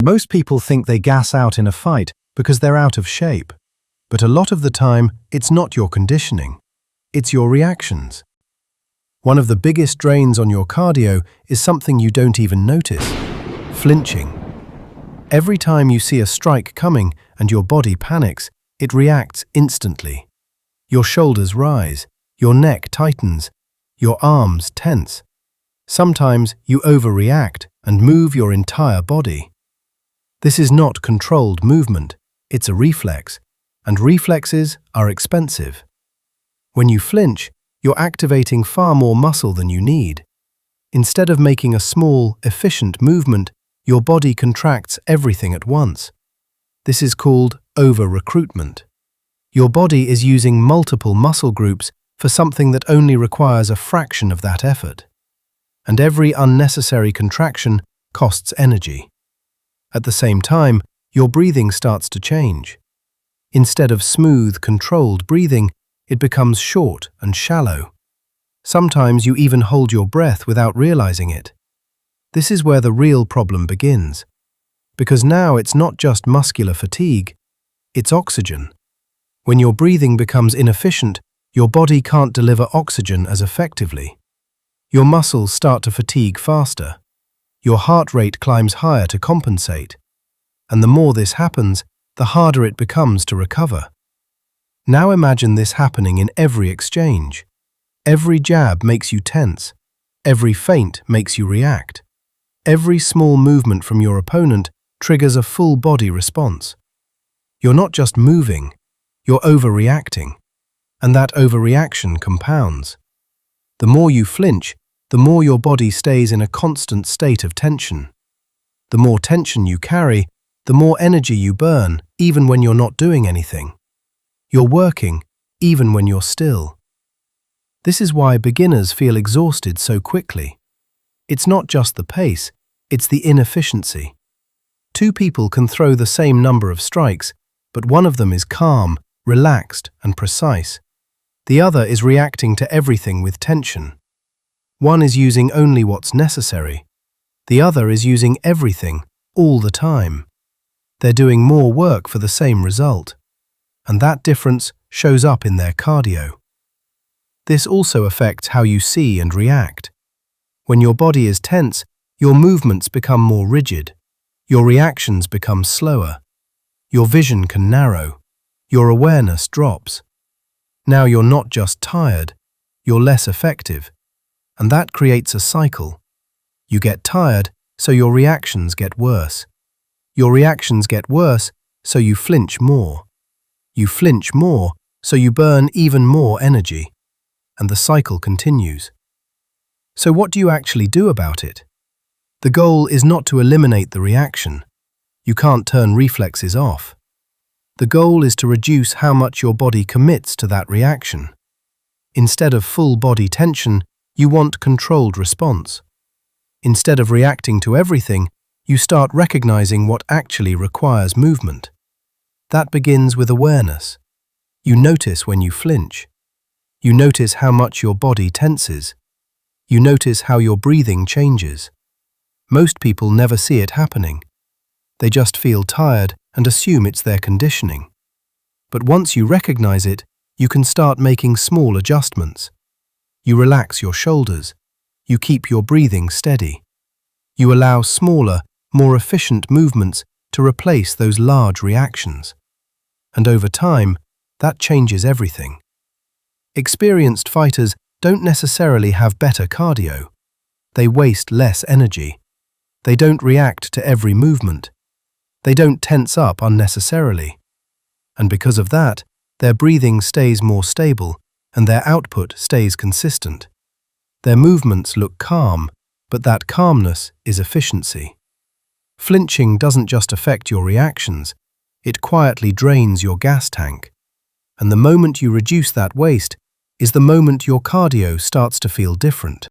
Most people think they gas out in a fight because they're out of shape. But a lot of the time, it's not your conditioning. It's your reactions. One of the biggest drains on your cardio is something you don't even notice: flinching. Every time you see a strike coming and your body panics, it reacts instantly. Your shoulders rise, your neck tightens, your arms tense. Sometimes you overreact and move your entire body. This is not controlled movement, it's a reflex, and reflexes are expensive. When you flinch, you're activating far more muscle than you need. Instead of making a small, efficient movement, your body contracts everything at once. This is called over-recruitment. Your body is using multiple muscle groups for something that only requires a fraction of that effort. And every unnecessary contraction costs energy. At the same time, your breathing starts to change. Instead of smooth, controlled breathing, it becomes short and shallow. Sometimes you even hold your breath without realizing it. This is where the real problem begins. Because now it's not just muscular fatigue, it's oxygen. When your breathing becomes inefficient, your body can't deliver oxygen as effectively. Your muscles start to fatigue faster. Your heart rate climbs higher to compensate. And the more this happens, the harder it becomes to recover. Now imagine this happening in every exchange. Every jab makes you tense. Every feint makes you react. Every small movement from your opponent triggers a full body response. You're not just moving, you're overreacting. And that overreaction compounds. The more you flinch, the more your body stays in a constant state of tension. The more tension you carry, the more energy you burn, even when you're not doing anything. You're working, even when you're still. This is why beginners feel exhausted so quickly. It's not just the pace, it's the inefficiency. Two people can throw the same number of strikes, but one of them is calm, relaxed, and precise. The other is reacting to everything with tension. One is using only what's necessary. The other is using everything, all the time. They're doing more work for the same result. And that difference shows up in their cardio. This also affects how you see and react. When your body is tense, your movements become more rigid. Your reactions become slower. Your vision can narrow. Your awareness drops. Now you're not just tired, you're less effective. And that creates a cycle. You get tired, so your reactions get worse. Your reactions get worse, so you flinch more. You flinch more, so you burn even more energy. And the cycle continues. So what do you actually do about it? The goal is not to eliminate the reaction. You can't turn reflexes off. The goal is to reduce how much your body commits to that reaction. Instead of full body tension, you want controlled response. Instead of reacting to everything, you start recognizing what actually requires movement. That begins with awareness. You notice when you flinch. You notice how much your body tenses. You notice how your breathing changes. Most people never see it happening. They just feel tired and assume it's their conditioning. But once you recognize it, you can start making small adjustments. You relax your shoulders. You keep your breathing steady. You allow smaller, more efficient movements to replace those large reactions. And over time, that changes everything. Experienced fighters don't necessarily have better cardio. They waste less energy. They don't react to every movement. They don't tense up unnecessarily. And because of that, their breathing stays more stable and their output stays consistent. Their movements look calm, but that calmness is efficiency. Flinching doesn't just affect your reactions, it quietly drains your gas tank. And the moment you reduce that waste is the moment your cardio starts to feel different.